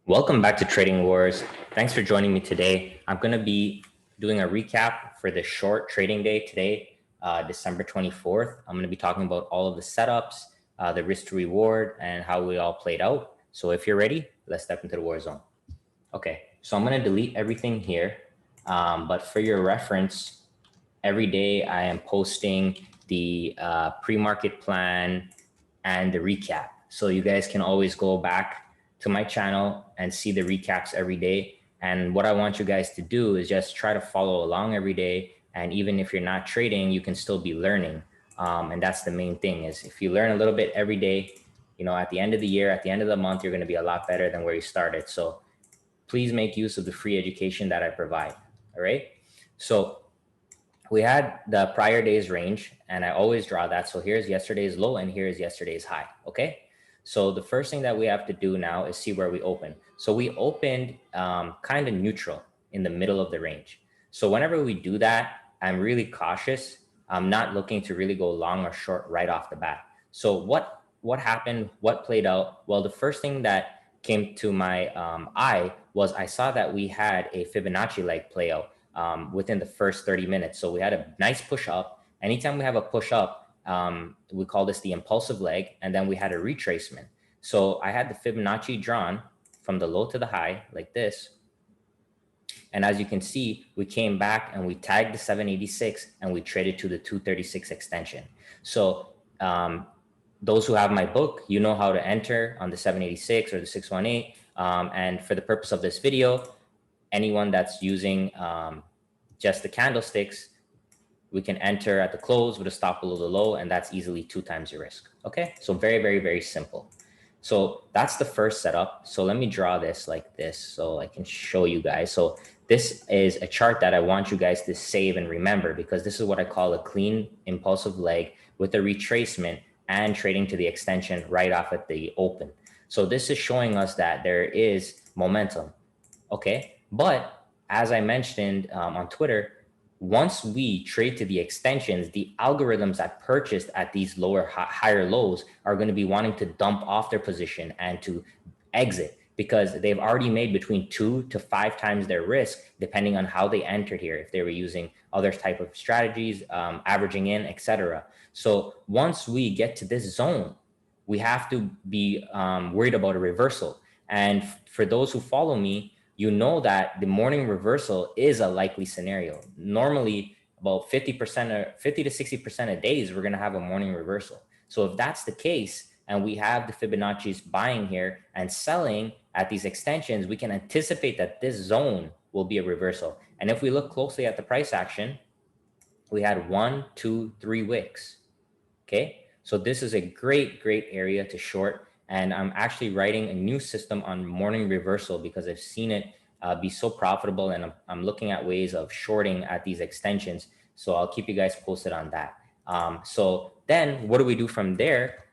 Welcome back to Trading Wars. Thanks for joining me today. I'm going to be doing a recap for the short trading day today, December 24th. I'm going to be talking about all of the setups, the risk to reward, and how we all played out. So if you're ready, let's step into the war zone. Okay, so I'm going to delete everything here. But for your reference, every day I am posting the pre-market plan and the recap. So you guys can always go back to my channel and see the recaps every day. And what I want you guys to do is just try to follow along every day. And even if you're not trading, you can still be learning. And that's the main thing is if you learn a little bit every day, at the end of the year, at the end of the month, you're going to be a lot better than where you started. So please make use of the free education that I provide. All right. So we had the prior day's range, and I always draw that. So here's yesterday's low and here's yesterday's high. Okay. So the first thing that we have to do now is see where we open. So we opened kind of neutral in the middle of the range. So whenever we do that, I'm really cautious. I'm not looking to really go long or short right off the bat. So what happened? What played out? Well, the first thing that came to my eye was I saw that we had a Fibonacci-like play out within the first 30 minutes. So we had a nice push up. Anytime we have a push up, we call this the impulsive leg, and then we had a retracement. So I had the Fibonacci drawn from the low to the high like this. And as you can see, we came back and we tagged the 786 and we traded to the 236 extension. So those who have my book, you know how to enter on the 786 or the 618. And for the purpose of this video, anyone that's using just the candlesticks, we can enter at the close with a stop below the low, and that's easily 2 times your risk. Okay, so very, very, very simple. So that's the first setup. So let me draw this like this so I can show you guys. So this is a chart that I want you guys to save and remember, because this is what I call a clean impulsive leg with a retracement and trading to the extension right off at the open. So this is showing us that there is momentum. Okay, but as I mentioned on Twitter, once we trade to the extensions, the algorithms that purchased at these higher lows are going to be wanting to dump off their position and to exit, because they've already made between 2 to 5 times their risk, depending on how they entered here, if they were using other type of strategies, averaging in, etc. So once we get to this zone, we have to be worried about a reversal. And for those who follow me, you know that the morning reversal is a likely scenario. Normally, about 50% or 50 to 60% of days, we're going to have a morning reversal. So if that's the case, and we have the Fibonacci's buying here and selling at these extensions, we can anticipate that this zone will be a reversal. And if we look closely at the price action, we had 1, 2, 3 wicks. Okay, so this is a great, great area to short. And I'm actually writing a new system on morning reversal because I've seen it be so profitable, and I'm looking at ways of shorting at these extensions. So I'll keep you guys posted on that. So then what do we do from there?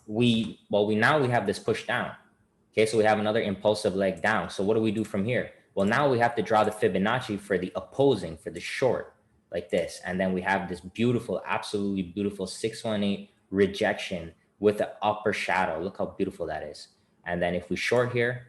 We have this push down. Okay, so we have another impulsive leg down. So what do we do from here? Well, now we have to draw the Fibonacci for the opposing, for the short, like this. And then we have this beautiful, absolutely beautiful 618 rejection with the upper shadow. Look how beautiful that is. And then if we short here,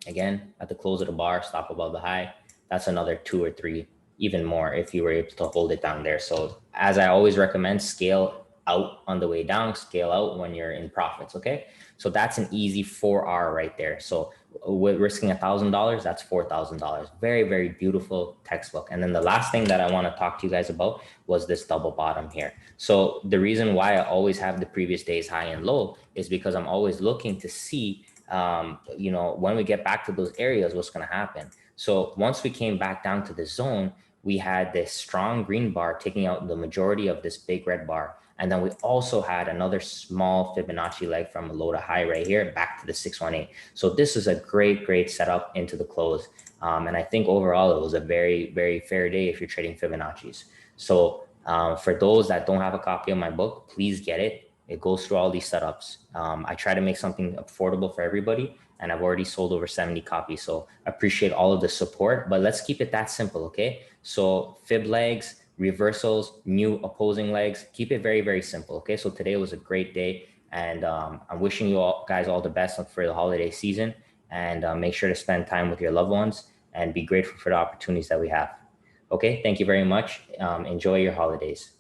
again, at the close of the bar, stop above the high, that's another 2 or 3, even more if you were able to hold it down there. So as I always recommend, scale out on the way down, scale out when you're in profits, okay? So that's an easy 4R right there. So with risking $1,000, that's $4,000. Very, very beautiful textbook. And then the last thing that I want to talk to you guys about was this double bottom here. So the reason why I always have the previous day's high and low is because I'm always looking to see, when we get back to those areas, what's going to happen. So once we came back down to the zone, we had this strong green bar taking out the majority of this big red bar. And then we also had another small Fibonacci leg from low to high right here, back to the 618. So this is a great, great setup into the close. And I think overall, it was a very, very fair day if you're trading Fibonacci's. So for those that don't have a copy of my book, please get it. It goes through all these setups. I try to make something affordable for everybody, and I've already sold over 70 copies. So I appreciate all of the support, but let's keep it that simple, okay? So fib legs, reversals, new opposing legs, keep it very, very simple, okay? So today was a great day. And I'm wishing you all guys all the best for the holiday season. And make sure to spend time with your loved ones and be grateful for the opportunities that we have. Okay, thank you very much. Enjoy your holidays.